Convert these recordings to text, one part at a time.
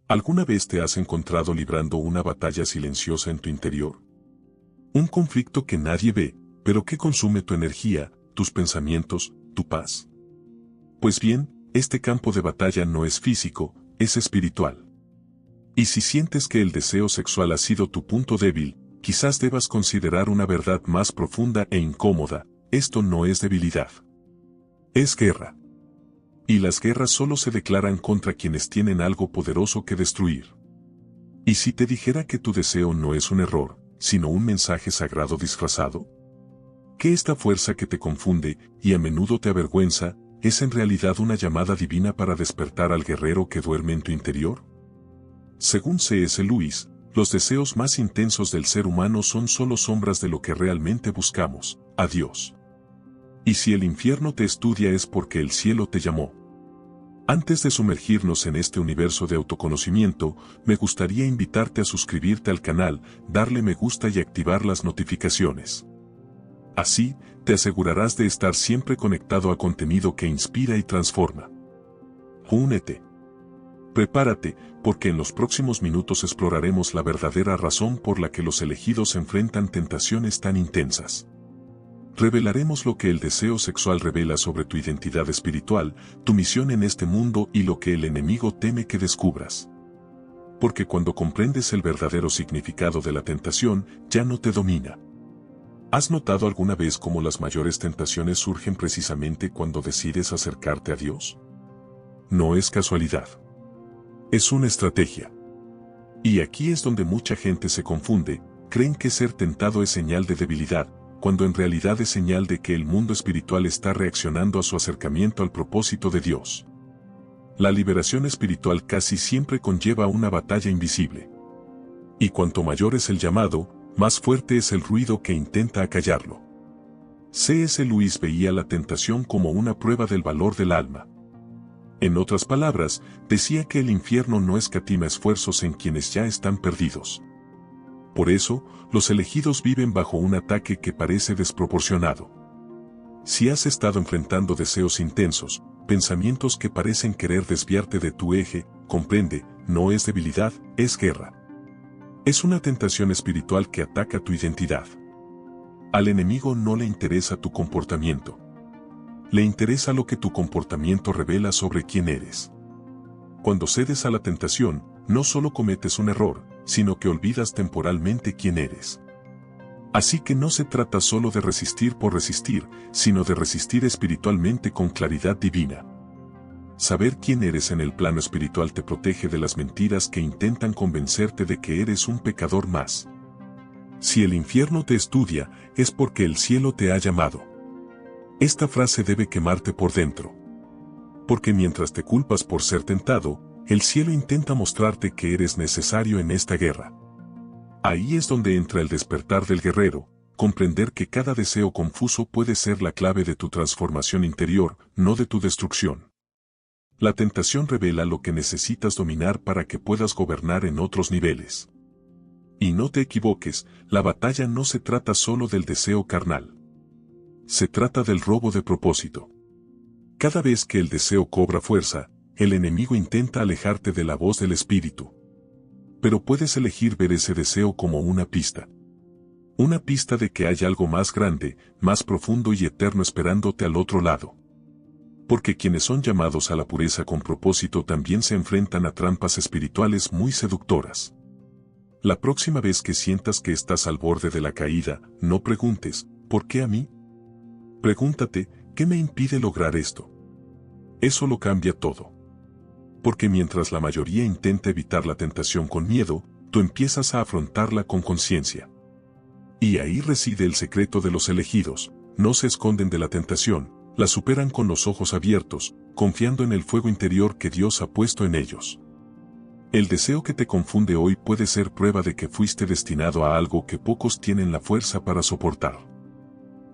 ¿Alguna vez te has encontrado librando una batalla silenciosa en tu interior? Un conflicto que nadie ve, pero que consume tu energía, tus pensamientos, tu paz. Pues bien, este campo de batalla no es físico, es espiritual. Y si sientes que el deseo sexual ha sido tu punto débil, quizás debas considerar una verdad más profunda e incómoda: esto no es debilidad. Es guerra. Y las guerras solo se declaran contra quienes tienen algo poderoso que destruir. ¿Y si te dijera que tu deseo no es un error, sino un mensaje sagrado disfrazado? Que esta fuerza que te confunde, y a menudo te avergüenza, es en realidad una llamada divina para despertar al guerrero que duerme en tu interior. Según C.S. Lewis, los deseos más intensos del ser humano son solo sombras de lo que realmente buscamos, a Dios. Y si el infierno te estudia es porque el cielo te llamó. Antes de sumergirnos en este universo de autoconocimiento, me gustaría invitarte a suscribirte al canal, darle me gusta y activar las notificaciones. Así, te asegurarás de estar siempre conectado a contenido que inspira y transforma. Únete. Prepárate, porque en los próximos minutos exploraremos la verdadera razón por la que los elegidos enfrentan tentaciones tan intensas. Revelaremos lo que el deseo sexual revela sobre tu identidad espiritual, tu misión en este mundo y lo que el enemigo teme que descubras. Porque cuando comprendes el verdadero significado de la tentación, ya no te domina. ¿Has notado alguna vez cómo las mayores tentaciones surgen precisamente cuando decides acercarte a Dios? No es casualidad. Es una estrategia. Y aquí es donde mucha gente se confunde, creen que ser tentado es señal de debilidad, cuando en realidad es señal de que el mundo espiritual está reaccionando a su acercamiento al propósito de Dios. La liberación espiritual casi siempre conlleva una batalla invisible. Y cuanto mayor es el llamado, más fuerte es el ruido que intenta acallarlo. C.S. Lewis veía la tentación como una prueba del valor del alma. En otras palabras, decía que el infierno no escatima esfuerzos en quienes ya están perdidos. Por eso, los elegidos viven bajo un ataque que parece desproporcionado. Si has estado enfrentando deseos intensos, pensamientos que parecen querer desviarte de tu eje, comprende, no es debilidad, es guerra. Es una tentación espiritual que ataca tu identidad. Al enemigo no le interesa tu comportamiento. Le interesa lo que tu comportamiento revela sobre quién eres. Cuando cedes a la tentación, no solo cometes un error, sino que olvidas temporalmente quién eres. Así que no se trata solo de resistir por resistir, sino de resistir espiritualmente con claridad divina. Saber quién eres en el plano espiritual te protege de las mentiras que intentan convencerte de que eres un pecador más. Si el infierno te estudia, es porque el cielo te ha llamado. Esta frase debe quemarte por dentro. Porque mientras te culpas por ser tentado, el cielo intenta mostrarte que eres necesario en esta guerra. Ahí es donde entra el despertar del guerrero, comprender que cada deseo confuso puede ser la clave de tu transformación interior, no de tu destrucción. La tentación revela lo que necesitas dominar para que puedas gobernar en otros niveles. Y no te equivoques, la batalla no se trata solo del deseo carnal. Se trata del robo de propósito. Cada vez que el deseo cobra fuerza, el enemigo intenta alejarte de la voz del espíritu. Pero puedes elegir ver ese deseo como una pista. Una pista de que hay algo más grande, más profundo y eterno esperándote al otro lado. Porque quienes son llamados a la pureza con propósito también se enfrentan a trampas espirituales muy seductoras. La próxima vez que sientas que estás al borde de la caída, no preguntes, ¿por qué a mí? Pregúntate, ¿qué me impide lograr esto? Eso lo cambia todo. Porque mientras la mayoría intenta evitar la tentación con miedo, tú empiezas a afrontarla con conciencia. Y ahí reside el secreto de los elegidos: no se esconden de la tentación, la superan con los ojos abiertos, confiando en el fuego interior que Dios ha puesto en ellos. El deseo que te confunde hoy puede ser prueba de que fuiste destinado a algo que pocos tienen la fuerza para soportar.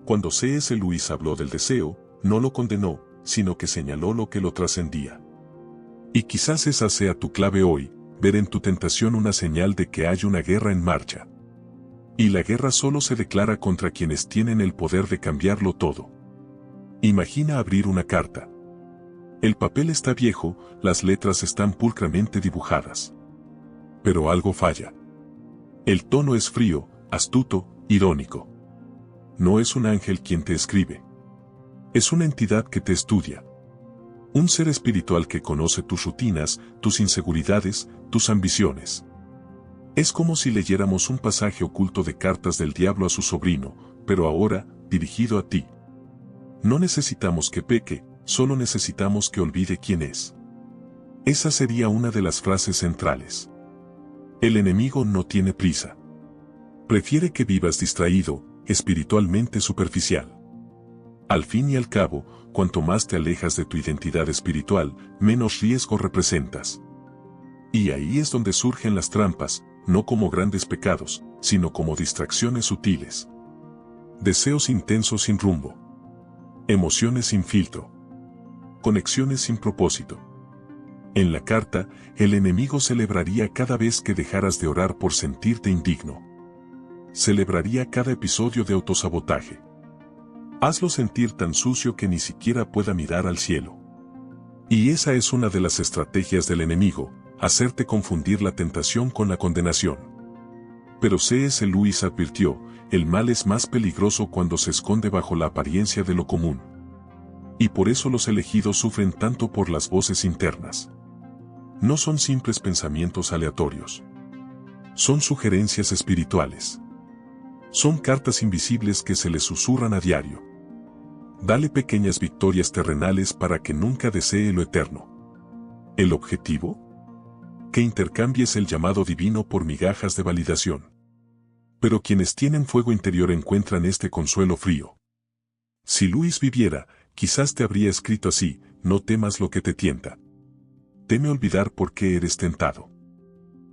Cuando C.S. Lewis habló del deseo, no lo condenó, sino que señaló lo que lo trascendía. Y quizás esa sea tu clave hoy, ver en tu tentación una señal de que hay una guerra en marcha. Y la guerra solo se declara contra quienes tienen el poder de cambiarlo todo. Imagina abrir una carta. El papel está viejo, las letras están pulcramente dibujadas. Pero algo falla. El tono es frío, astuto, irónico. No es un ángel quien te escribe. Es una entidad que te estudia. Un ser espiritual que conoce tus rutinas, tus inseguridades, tus ambiciones. Es como si leyéramos un pasaje oculto de cartas del diablo a su sobrino, pero ahora, dirigido a ti. No necesitamos que peque, solo necesitamos que olvide quién es. Esa sería una de las frases centrales. El enemigo no tiene prisa. Prefiere que vivas distraído, espiritualmente superficial. Al fin y al cabo, cuanto más te alejas de tu identidad espiritual, menos riesgo representas. Y ahí es donde surgen las trampas, no como grandes pecados, sino como distracciones sutiles. Deseos intensos sin rumbo. Emociones sin filtro. Conexiones sin propósito. En la carta, el enemigo celebraría cada vez que dejaras de orar por sentirte indigno. Celebraría cada episodio de autosabotaje. Hazlo sentir tan sucio que ni siquiera pueda mirar al cielo. Y esa es una de las estrategias del enemigo, hacerte confundir la tentación con la condenación. Pero C.S. Lewis advirtió, el mal es más peligroso cuando se esconde bajo la apariencia de lo común. Y por eso los elegidos sufren tanto por las voces internas. No son simples pensamientos aleatorios. Son sugerencias espirituales. Son cartas invisibles que se le susurran a diario. Dale pequeñas victorias terrenales para que nunca desee lo eterno. ¿El objetivo? Que intercambies el llamado divino por migajas de validación. Pero quienes tienen fuego interior encuentran este consuelo frío. Si Luis viviera, quizás te habría escrito así, no temas lo que te tienta. Teme olvidar por qué eres tentado.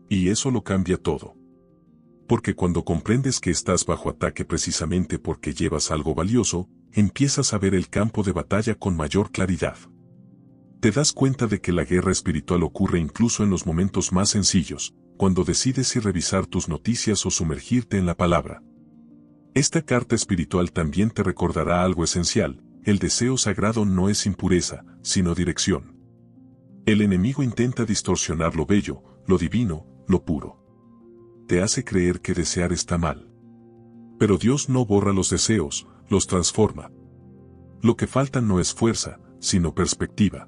Y eso lo cambia todo. Porque cuando comprendes que estás bajo ataque precisamente porque llevas algo valioso, empiezas a ver el campo de batalla con mayor claridad. Te das cuenta de que la guerra espiritual ocurre incluso en los momentos más sencillos, cuando decides si revisar tus noticias o sumergirte en la palabra. Esta carta espiritual también te recordará algo esencial, el deseo sagrado no es impureza, sino dirección. El enemigo intenta distorsionar lo bello, lo divino, lo puro. Te hace creer que desear está mal. Pero Dios no borra los deseos, los transforma. Lo que falta no es fuerza, sino perspectiva.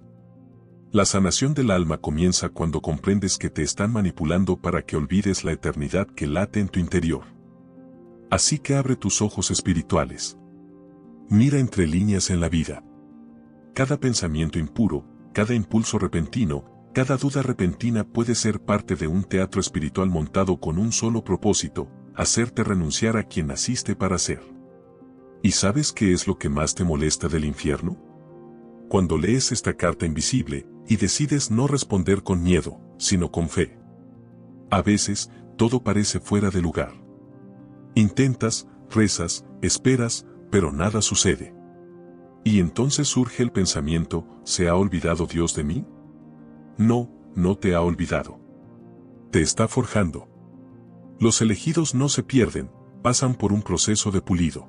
La sanación del alma comienza cuando comprendes que te están manipulando para que olvides la eternidad que late en tu interior. Así que abre tus ojos espirituales. Mira entre líneas en la vida. Cada pensamiento impuro, cada impulso repentino, cada duda repentina puede ser parte de un teatro espiritual montado con un solo propósito, hacerte renunciar a quien naciste para ser. ¿Y sabes qué es lo que más te molesta del infierno? Cuando lees esta carta invisible, y decides no responder con miedo, sino con fe. A veces, todo parece fuera de lugar. Intentas, rezas, esperas, pero nada sucede. Y entonces surge el pensamiento, ¿se ha olvidado Dios de mí? No, no te ha olvidado. Te está forjando. Los elegidos no se pierden, pasan por un proceso de pulido.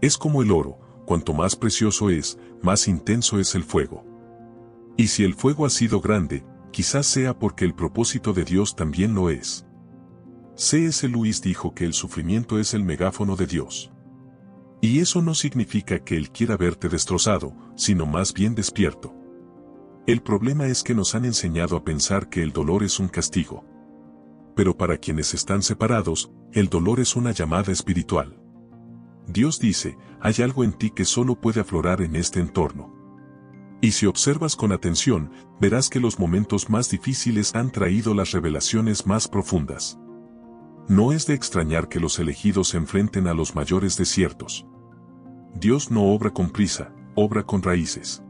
Es como el oro, cuanto más precioso es, más intenso es el fuego. Y si el fuego ha sido grande, quizás sea porque el propósito de Dios también lo es. C.S. Lewis dijo que el sufrimiento es el megáfono de Dios. Y eso no significa que Él quiera verte destrozado, sino más bien despierto. El problema es que nos han enseñado a pensar que el dolor es un castigo. Pero para quienes están separados, el dolor es una llamada espiritual. Dios dice, hay algo en ti que solo puede aflorar en este entorno. Y si observas con atención, verás que los momentos más difíciles han traído las revelaciones más profundas. No es de extrañar que los elegidos se enfrenten a los mayores desiertos. Dios no obra con prisa, obra con raíces.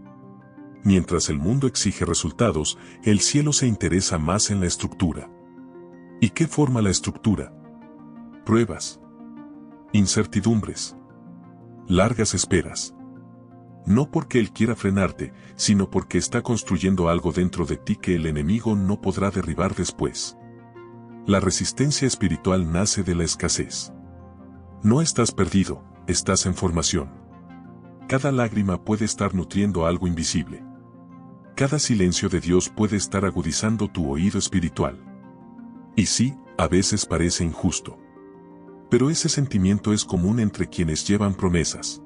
Mientras el mundo exige resultados, el cielo se interesa más en la estructura. ¿Y qué forma la estructura? Pruebas. Incertidumbres. Largas esperas. No porque Él quiera frenarte, sino porque está construyendo algo dentro de ti que el enemigo no podrá derribar después. La resistencia espiritual nace de la escasez. No estás perdido, estás en formación. Cada lágrima puede estar nutriendo algo invisible. Cada silencio de Dios puede estar agudizando tu oído espiritual. Y sí, a veces parece injusto. Pero ese sentimiento es común entre quienes llevan promesas.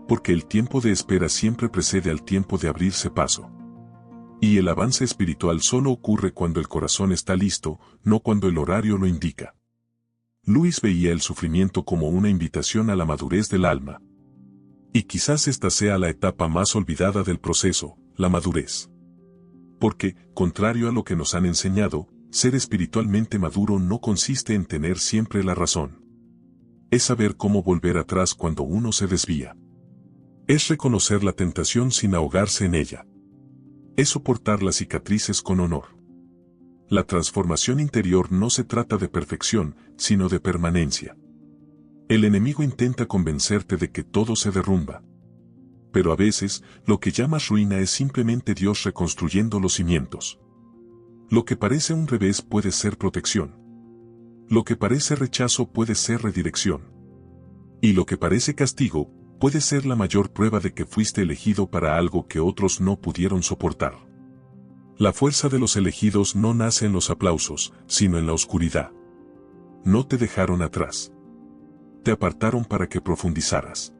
Porque el tiempo de espera siempre precede al tiempo de abrirse paso. Y el avance espiritual solo ocurre cuando el corazón está listo, no cuando el horario lo indica. Luis veía el sufrimiento como una invitación a la madurez del alma. Y quizás esta sea la etapa más olvidada del proceso, la madurez. Porque, contrario a lo que nos han enseñado, ser espiritualmente maduro no consiste en tener siempre la razón. Es saber cómo volver atrás cuando uno se desvía. Es reconocer la tentación sin ahogarse en ella. Es soportar las cicatrices con honor. La transformación interior no se trata de perfección, sino de permanencia. El enemigo intenta convencerte de que todo se derrumba. Pero a veces, lo que llamas ruina es simplemente Dios reconstruyendo los cimientos. Lo que parece un revés puede ser protección. Lo que parece rechazo puede ser redirección. Y lo que parece castigo, puede ser la mayor prueba de que fuiste elegido para algo que otros no pudieron soportar. La fuerza de los elegidos no nace en los aplausos, sino en la oscuridad. No te dejaron atrás. Te apartaron para que profundizaras.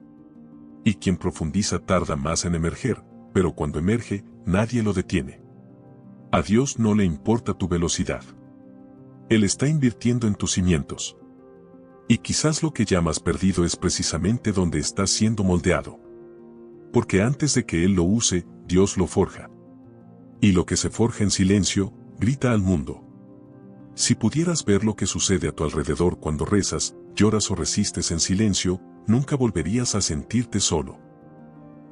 Y quien profundiza tarda más en emerger, pero cuando emerge, nadie lo detiene. A Dios no le importa tu velocidad. Él está invirtiendo en tus cimientos. Y quizás lo que llamas perdido es precisamente donde estás siendo moldeado. Porque antes de que Él lo use, Dios lo forja. Y lo que se forja en silencio, grita al mundo. Si pudieras ver lo que sucede a tu alrededor cuando rezas, lloras o resistes en silencio, nunca volverías a sentirte solo.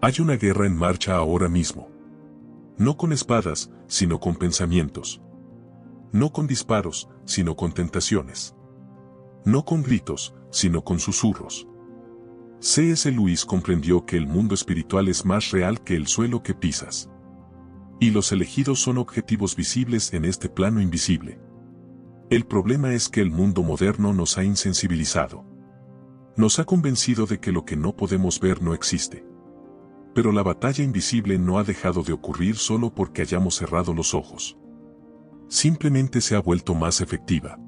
Hay una guerra en marcha ahora mismo. No con espadas, sino con pensamientos. No con disparos, sino con tentaciones. No con gritos, sino con susurros. C.S. Lewis comprendió que el mundo espiritual es más real que el suelo que pisas. Y los elegidos son objetivos visibles en este plano invisible. El problema es que el mundo moderno nos ha insensibilizado. Nos ha convencido de que lo que no podemos ver no existe. Pero la batalla invisible no ha dejado de ocurrir solo porque hayamos cerrado los ojos. Simplemente se ha vuelto más efectiva.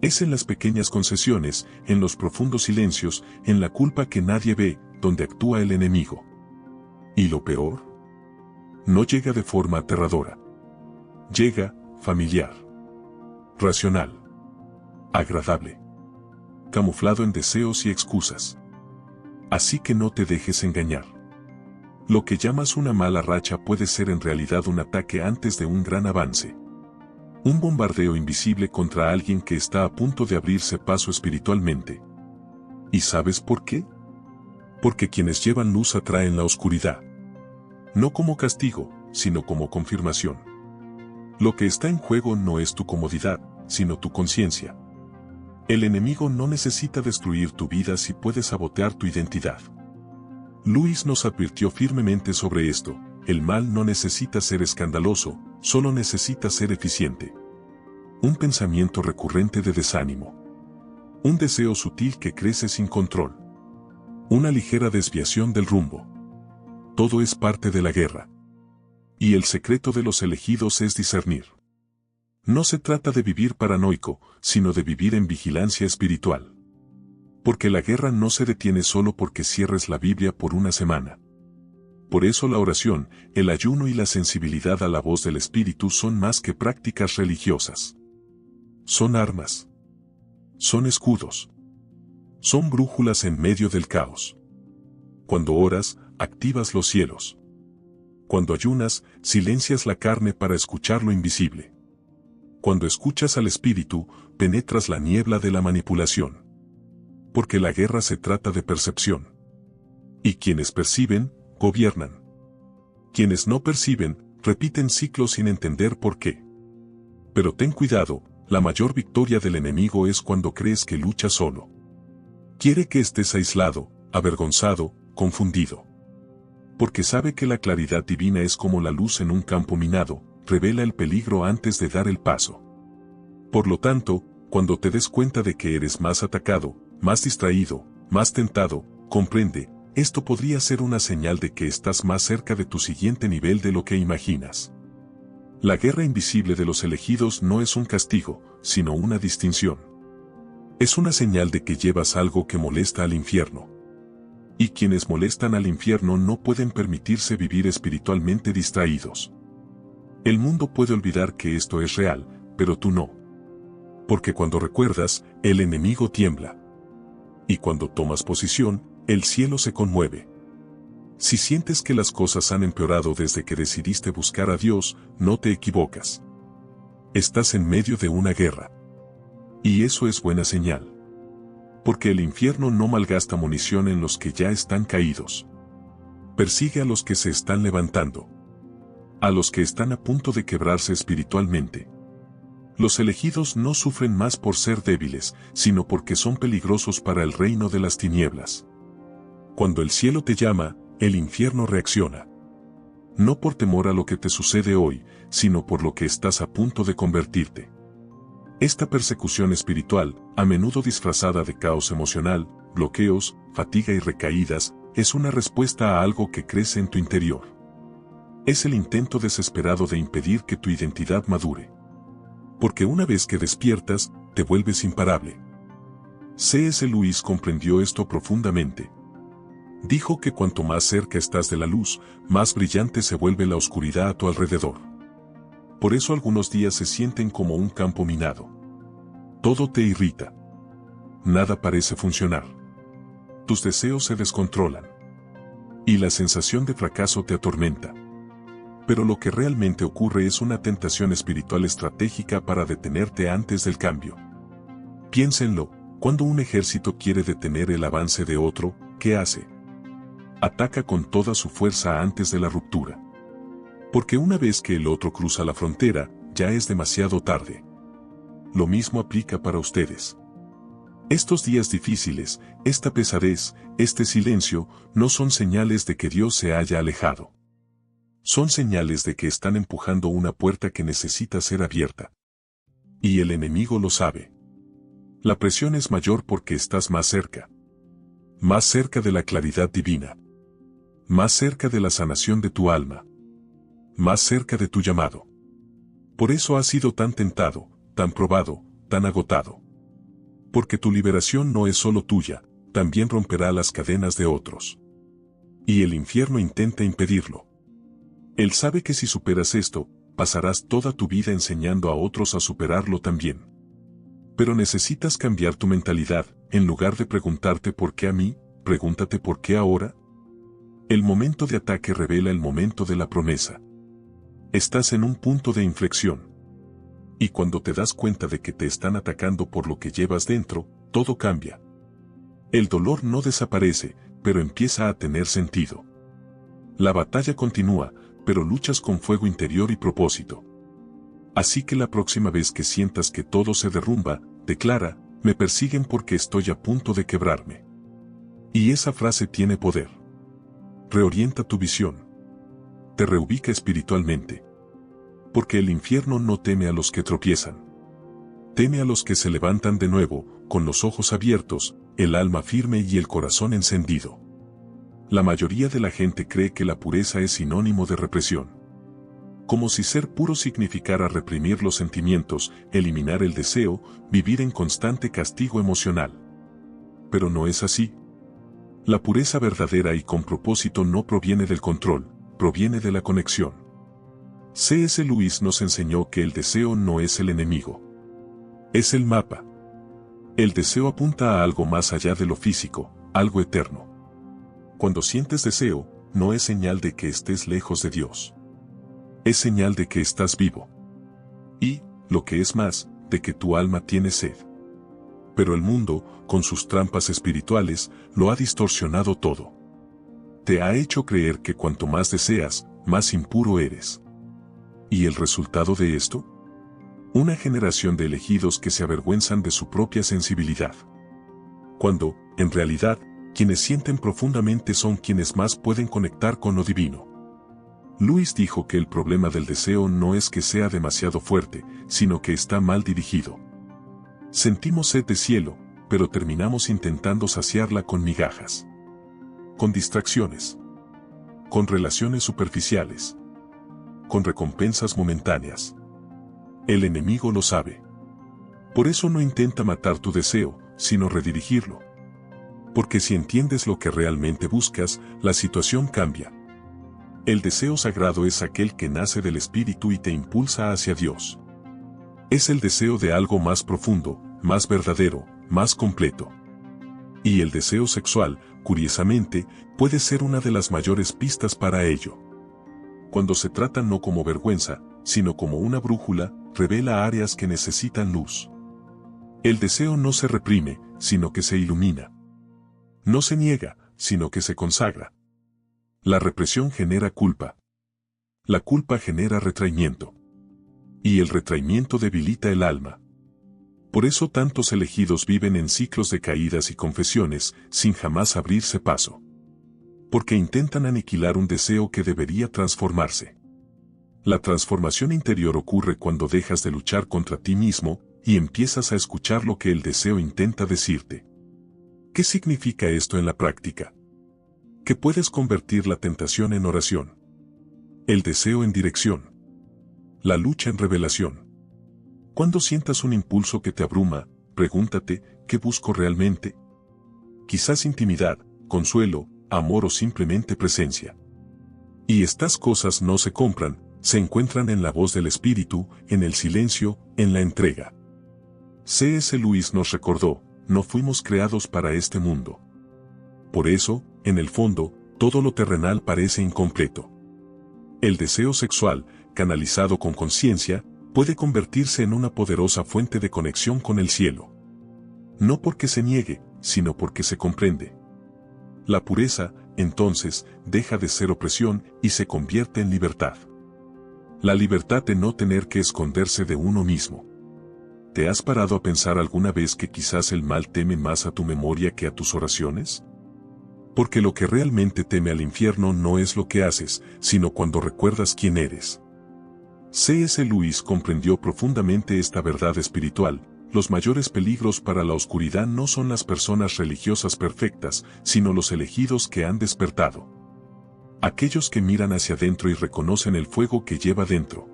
Es en las pequeñas concesiones, en los profundos silencios, en la culpa que nadie ve, donde actúa el enemigo. ¿Y lo peor? No llega de forma aterradora. Llega, familiar. Racional. Agradable. Camuflado en deseos y excusas. Así que no te dejes engañar. Lo que llamas una mala racha puede ser en realidad un ataque antes de un gran avance. Un bombardeo invisible contra alguien que está a punto de abrirse paso espiritualmente. ¿Y sabes por qué? Porque quienes llevan luz atraen la oscuridad. No como castigo, sino como confirmación. Lo que está en juego no es tu comodidad, sino tu conciencia. El enemigo no necesita destruir tu vida si puede sabotear tu identidad. Luis nos advirtió firmemente sobre esto: el mal no necesita ser escandaloso, solo necesita ser eficiente. Un pensamiento recurrente de desánimo. Un deseo sutil que crece sin control. Una ligera desviación del rumbo. Todo es parte de la guerra. Y el secreto de los elegidos es discernir. No se trata de vivir paranoico, sino de vivir en vigilancia espiritual. Porque la guerra no se detiene solo porque cierres la Biblia por una semana. Por eso la oración, el ayuno y la sensibilidad a la voz del Espíritu son más que prácticas religiosas. Son armas. Son escudos. Son brújulas en medio del caos. Cuando oras, activas los cielos. Cuando ayunas, silencias la carne para escuchar lo invisible. Cuando escuchas al Espíritu, penetras la niebla de la manipulación. Porque la guerra se trata de percepción. Y quienes perciben, gobiernan. Quienes no perciben, repiten ciclos sin entender por qué. Pero ten cuidado, la mayor victoria del enemigo es cuando crees que lucha solo. Quiere que estés aislado, avergonzado, confundido. Porque sabe que la claridad divina es como la luz en un campo minado, revela el peligro antes de dar el paso. Por lo tanto, cuando te des cuenta de que eres más atacado, más distraído, más tentado, comprende, esto podría ser una señal de que estás más cerca de tu siguiente nivel de lo que imaginas. La guerra invisible de los elegidos no es un castigo, sino una distinción. Es una señal de que llevas algo que molesta al infierno. Y quienes molestan al infierno no pueden permitirse vivir espiritualmente distraídos. El mundo puede olvidar que esto es real, pero tú no. Porque cuando recuerdas, el enemigo tiembla. Y cuando tomas posición, el cielo se conmueve. Si sientes que las cosas han empeorado desde que decidiste buscar a Dios, no te equivocas. Estás en medio de una guerra. Y eso es buena señal. Porque el infierno no malgasta munición en los que ya están caídos. Persigue a los que se están levantando. A los que están a punto de quebrarse espiritualmente. Los elegidos no sufren más por ser débiles, sino porque son peligrosos para el reino de las tinieblas. Cuando el cielo te llama, el infierno reacciona. No por temor a lo que te sucede hoy, sino por lo que estás a punto de convertirte. Esta persecución espiritual, a menudo disfrazada de caos emocional, bloqueos, fatiga y recaídas, es una respuesta a algo que crece en tu interior. Es el intento desesperado de impedir que tu identidad madure. Porque una vez que despiertas, te vuelves imparable. C.S. Lewis comprendió esto profundamente. Dijo que cuanto más cerca estás de la luz, más brillante se vuelve la oscuridad a tu alrededor. Por eso algunos días se sienten como un campo minado. Todo te irrita. Nada parece funcionar. Tus deseos se descontrolan. Y la sensación de fracaso te atormenta. Pero lo que realmente ocurre es una tentación espiritual estratégica para detenerte antes del cambio. Piénsenlo, cuando un ejército quiere detener el avance de otro, ¿qué hace? Ataca con toda su fuerza antes de la ruptura. Porque una vez que el otro cruza la frontera, ya es demasiado tarde. Lo mismo aplica para ustedes. Estos días difíciles, esta pesadez, este silencio, no son señales de que Dios se haya alejado. Son señales de que están empujando una puerta que necesita ser abierta. Y el enemigo lo sabe. La presión es mayor porque estás más cerca. Más cerca de la claridad divina. Más cerca de la sanación de tu alma. Más cerca de tu llamado. Por eso has sido tan tentado, tan probado, tan agotado. Porque tu liberación no es solo tuya, también romperá las cadenas de otros. Y el infierno intenta impedirlo. Él sabe que si superas esto, pasarás toda tu vida enseñando a otros a superarlo también. Pero necesitas cambiar tu mentalidad, en lugar de preguntarte ¿por qué a mí?, pregúntate ¿por qué ahora? El momento de ataque revela el momento de la promesa. Estás en un punto de inflexión. Y cuando te das cuenta de que te están atacando por lo que llevas dentro, todo cambia. El dolor no desaparece, pero empieza a tener sentido. La batalla continúa, pero luchas con fuego interior y propósito. Así que la próxima vez que sientas que todo se derrumba, declara, me persiguen porque estoy a punto de quebrarme. Y esa frase tiene poder. Reorienta tu visión. Te reubica espiritualmente. Porque el infierno no teme a los que tropiezan. Teme a los que se levantan de nuevo, con los ojos abiertos, el alma firme y el corazón encendido. La mayoría de la gente cree que la pureza es sinónimo de represión. Como si ser puro significara reprimir los sentimientos, eliminar el deseo, vivir en constante castigo emocional. Pero no es así. La pureza verdadera y con propósito no proviene del control, proviene de la conexión. C.S. Lewis nos enseñó que el deseo no es el enemigo. Es el mapa. El deseo apunta a algo más allá de lo físico, algo eterno. Cuando sientes deseo, no es señal de que estés lejos de Dios. Es señal de que estás vivo. Y, lo que es más, de que tu alma tiene sed. Pero el mundo, con sus trampas espirituales, lo ha distorsionado todo. Te ha hecho creer que cuanto más deseas, más impuro eres. ¿Y el resultado de esto? Una generación de elegidos que se avergüenzan de su propia sensibilidad. Cuando, en realidad, quienes sienten profundamente son quienes más pueden conectar con lo divino. Lewis dijo que el problema del deseo no es que sea demasiado fuerte, sino que está mal dirigido. Sentimos sed de cielo, pero terminamos intentando saciarla con migajas. Con distracciones. Con relaciones superficiales. con recompensas momentáneas. El enemigo lo sabe. Por eso no intenta matar tu deseo, sino redirigirlo. Porque si entiendes lo que realmente buscas, la situación cambia. El deseo sagrado es aquel que nace del Espíritu y te impulsa hacia Dios. Es el deseo de algo más profundo, más verdadero, más completo. Y el deseo sexual, curiosamente, puede ser una de las mayores pistas para ello. Cuando se trata no como vergüenza, sino como una brújula, revela áreas que necesitan luz. El deseo no se reprime, sino que se ilumina. No se niega, sino que se consagra. La represión genera culpa. La culpa genera retraimiento. Y el retraimiento debilita el alma. Por eso tantos elegidos viven en ciclos de caídas y confesiones, sin jamás abrirse paso. Porque intentan aniquilar un deseo que debería transformarse. La transformación interior ocurre cuando dejas de luchar contra ti mismo y empiezas a escuchar lo que el deseo intenta decirte. ¿Qué significa esto en la práctica? Que puedes convertir la tentación en oración, el deseo en dirección, la lucha en revelación. Cuando sientas un impulso que te abruma, pregúntate, ¿qué busco realmente? Quizás intimidad, consuelo, amor o simplemente presencia. Y estas cosas no se compran, se encuentran en la voz del Espíritu, en el silencio, en la entrega. C.S. Lewis nos recordó, no fuimos creados para este mundo. Por eso, en el fondo, todo lo terrenal parece incompleto. El deseo sexual, canalizado con conciencia, puede convertirse en una poderosa fuente de conexión con el cielo. No porque se niegue, sino porque se comprende. La pureza, entonces, deja de ser opresión y se convierte en libertad. La libertad de no tener que esconderse de uno mismo. ¿Te has parado a pensar alguna vez que quizás el mal teme más a tu memoria que a tus oraciones? Porque lo que realmente teme al infierno no es lo que haces, sino cuando recuerdas quién eres. C.S. Lewis comprendió profundamente esta verdad espiritual. Los mayores peligros para la oscuridad no son las personas religiosas perfectas, sino los elegidos que han despertado. Aquellos que miran hacia adentro y reconocen el fuego que lleva dentro.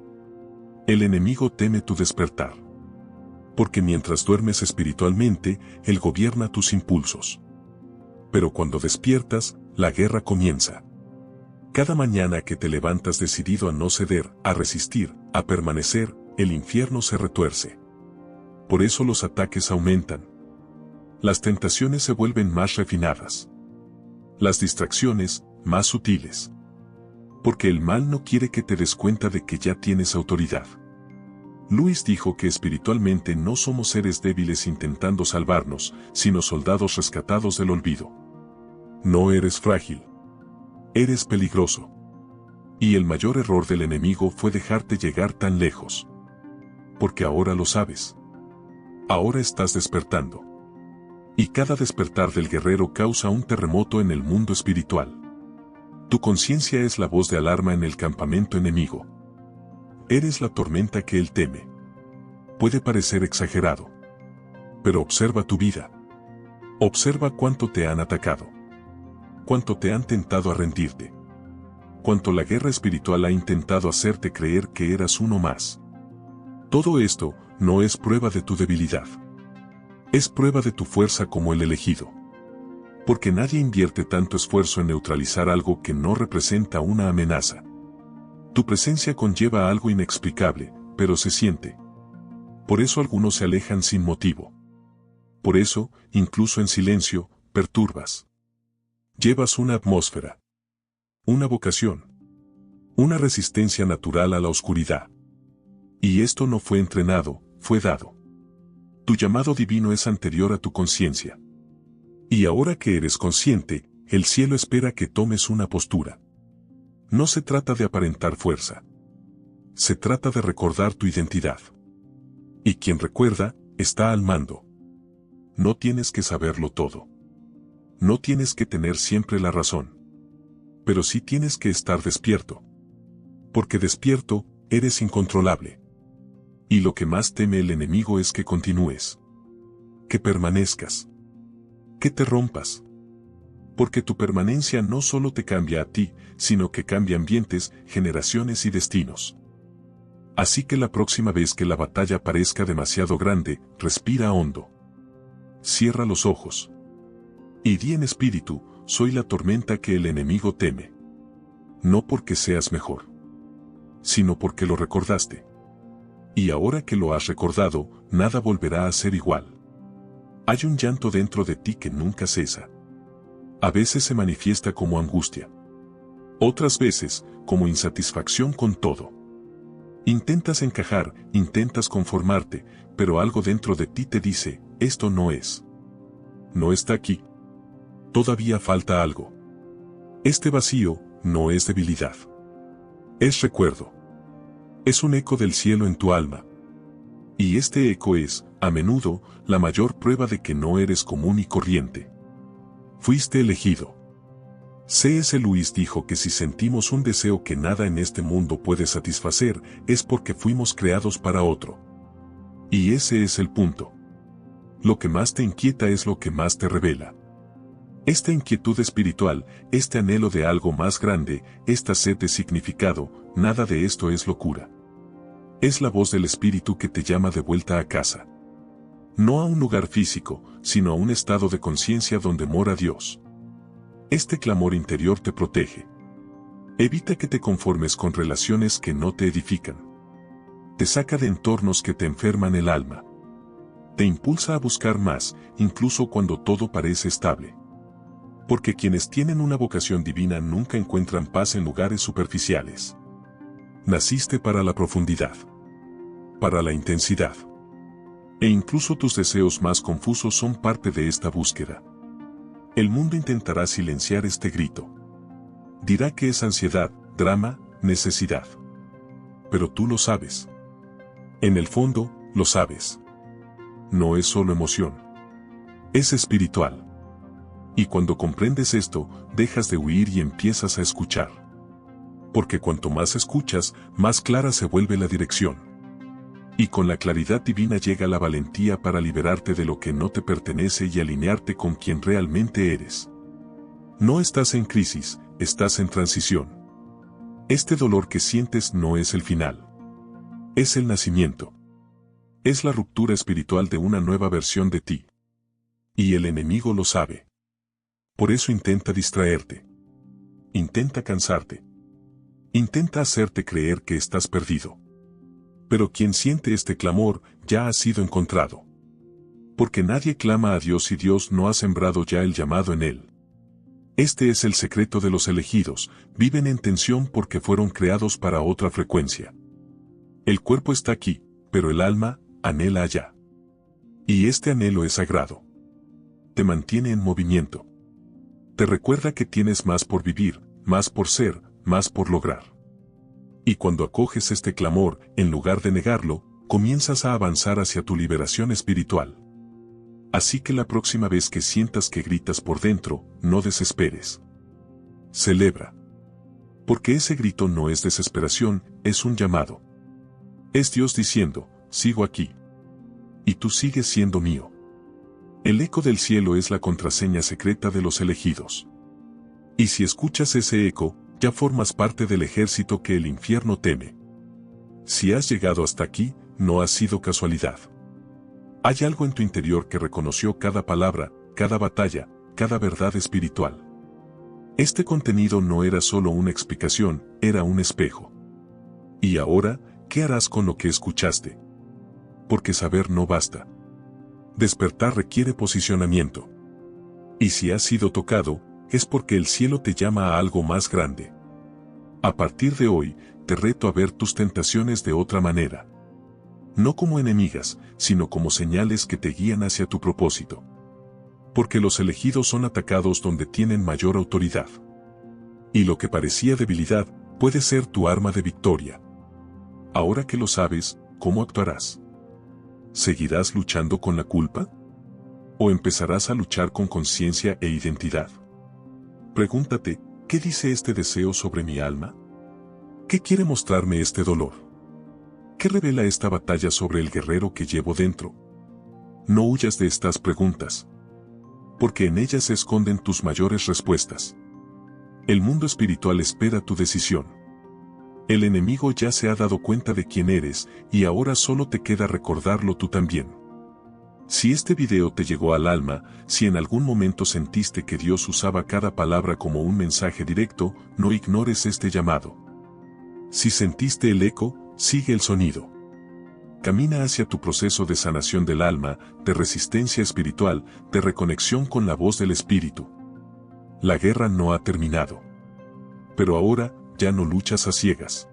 El enemigo teme tu despertar. Porque mientras duermes espiritualmente, él gobierna tus impulsos. Pero cuando despiertas, la guerra comienza. Cada mañana que te levantas decidido a no ceder, a resistir, a permanecer, el infierno se retuerce. Por eso los ataques aumentan. Las tentaciones se vuelven más refinadas. Las distracciones, más sutiles. Porque el mal no quiere que te des cuenta de que ya tienes autoridad. Lewis dijo que espiritualmente no somos seres débiles intentando salvarnos, sino soldados rescatados del olvido. No eres frágil. Eres peligroso. Y el mayor error del enemigo fue dejarte llegar tan lejos. Porque ahora lo sabes. Ahora estás despertando. Y cada despertar del guerrero causa un terremoto en el mundo espiritual. Tu conciencia es la voz de alarma en el campamento enemigo. Eres la tormenta que él teme. Puede parecer exagerado. Pero observa tu vida. Observa cuánto te han atacado. Cuánto te han tentado a rendirte. Cuánto la guerra espiritual ha intentado hacerte creer que eras uno más. Todo esto no es prueba de tu debilidad. Es prueba de tu fuerza como el elegido. Porque nadie invierte tanto esfuerzo en neutralizar algo que no representa una amenaza. Tu presencia conlleva algo inexplicable, pero se siente. Por eso algunos se alejan sin motivo. Por eso, incluso en silencio, perturbas. Llevas una atmósfera. Una vocación. Una resistencia natural a la oscuridad. Y esto no fue entrenado, fue dado. Tu llamado divino es anterior a tu conciencia. Y ahora que eres consciente, el cielo espera que tomes una postura. No se trata de aparentar fuerza. Se trata de recordar tu identidad. Y quien recuerda, está al mando. No tienes que saberlo todo. No tienes que tener siempre la razón. Pero sí tienes que estar despierto. Porque despierto, eres incontrolable. Y lo que más teme el enemigo es que continúes. Que permanezcas. Que te rompas. Porque tu permanencia no solo te cambia a ti, sino que cambia ambientes, generaciones y destinos. Así que la próxima vez que la batalla parezca demasiado grande, respira hondo. Cierra los ojos. Y di en espíritu, soy la tormenta que el enemigo teme. No porque seas mejor, sino porque lo recordaste. Y ahora que lo has recordado, nada volverá a ser igual. Hay un llanto dentro de ti que nunca cesa. A veces se manifiesta como angustia. Otras veces, como insatisfacción con todo. Intentas encajar, intentas conformarte, pero algo dentro de ti te dice, esto no es. No está aquí. Todavía falta algo. Este vacío no es debilidad. Es recuerdo. Es un eco del cielo en tu alma. Y este eco es, a menudo, la mayor prueba de que no eres común y corriente. Fuiste elegido. C.S. Lewis dijo que si sentimos un deseo que nada en este mundo puede satisfacer, es porque fuimos creados para otro. Y ese es el punto. Lo que más te inquieta es lo que más te revela. Esta inquietud espiritual, este anhelo de algo más grande, esta sed de significado, nada de esto es locura. Es la voz del espíritu que te llama de vuelta a casa. No a un lugar físico, sino a un estado de conciencia donde mora Dios. Este clamor interior te protege. Evita que te conformes con relaciones que no te edifican. Te saca de entornos que te enferman el alma. Te impulsa a buscar más, incluso cuando todo parece estable. Porque quienes tienen una vocación divina nunca encuentran paz en lugares superficiales. Naciste para la profundidad. Para la intensidad. E incluso tus deseos más confusos son parte de esta búsqueda. El mundo intentará silenciar este grito. Dirá que es ansiedad, drama, necesidad. Pero tú lo sabes. En el fondo, lo sabes. No es solo emoción. Es espiritual. Y cuando comprendes esto, dejas de huir y empiezas a escuchar. Porque cuanto más escuchas, más clara se vuelve la dirección. Y con la claridad divina llega la valentía para liberarte de lo que no te pertenece y alinearte con quien realmente eres. No estás en crisis, estás en transición. Este dolor que sientes no es el final. Es el nacimiento. Es la ruptura espiritual de una nueva versión de ti. Y el enemigo lo sabe. Por eso intenta distraerte. Intenta cansarte. Intenta hacerte creer que estás perdido. Pero quien siente este clamor, ya ha sido encontrado. Porque nadie clama a Dios si Dios no ha sembrado ya el llamado en él. Este es el secreto de los elegidos, viven en tensión porque fueron creados para otra frecuencia. El cuerpo está aquí, pero el alma, anhela allá. Y este anhelo es sagrado. Te mantiene en movimiento. Te recuerda que tienes más por vivir, más por ser, más por lograr. Y cuando acoges este clamor, en lugar de negarlo, comienzas a avanzar hacia tu liberación espiritual. Así que la próxima vez que sientas que gritas por dentro, no desesperes. Celebra. Porque ese grito no es desesperación, es un llamado. Es Dios diciendo, sigo aquí. Y tú sigues siendo mío. El eco del cielo es la contraseña secreta de los elegidos. Y si escuchas ese eco, ya formas parte del ejército que el infierno teme. Si has llegado hasta aquí, no ha sido casualidad. Hay algo en tu interior que reconoció cada palabra, cada batalla, cada verdad espiritual. Este contenido no era solo una explicación, era un espejo. Y ahora, ¿qué harás con lo que escuchaste? Porque saber no basta. Despertar requiere posicionamiento. Y si has sido tocado, es porque el cielo te llama a algo más grande. A partir de hoy, te reto a ver tus tentaciones de otra manera. No como enemigas, sino como señales que te guían hacia tu propósito. Porque los elegidos son atacados donde tienen mayor autoridad. Y lo que parecía debilidad, puede ser tu arma de victoria. Ahora que lo sabes, ¿cómo actuarás? ¿Seguirás luchando con la culpa? ¿O empezarás a luchar con conciencia e identidad? Pregúntate, ¿qué dice este deseo sobre mi alma? ¿Qué quiere mostrarme este dolor? ¿Qué revela esta batalla sobre el guerrero que llevo dentro? No huyas de estas preguntas. porque en ellas se esconden tus mayores respuestas. El mundo espiritual espera tu decisión. El enemigo ya se ha dado cuenta de quién eres, y ahora solo te queda recordarlo tú también. Si este video te llegó al alma, si en algún momento sentiste que Dios usaba cada palabra como un mensaje directo, no ignores este llamado. Si sentiste el eco, sigue el sonido. Camina hacia tu proceso de sanación del alma, de resistencia espiritual, de reconexión con la voz del espíritu. La guerra no ha terminado. Pero ahora, ya no luchas a ciegas.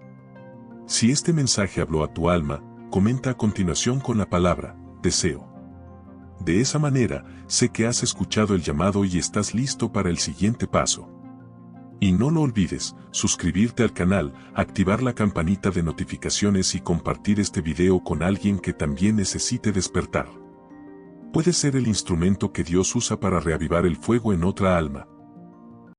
Si este mensaje habló a tu alma, comenta a continuación con la palabra, deseo. De esa manera, sé que has escuchado el llamado y estás listo para el siguiente paso. Y no lo olvides, suscribirte al canal, activar la campanita de notificaciones y compartir este video con alguien que también necesite despertar. Puede ser el instrumento que Dios usa para reavivar el fuego en otra alma.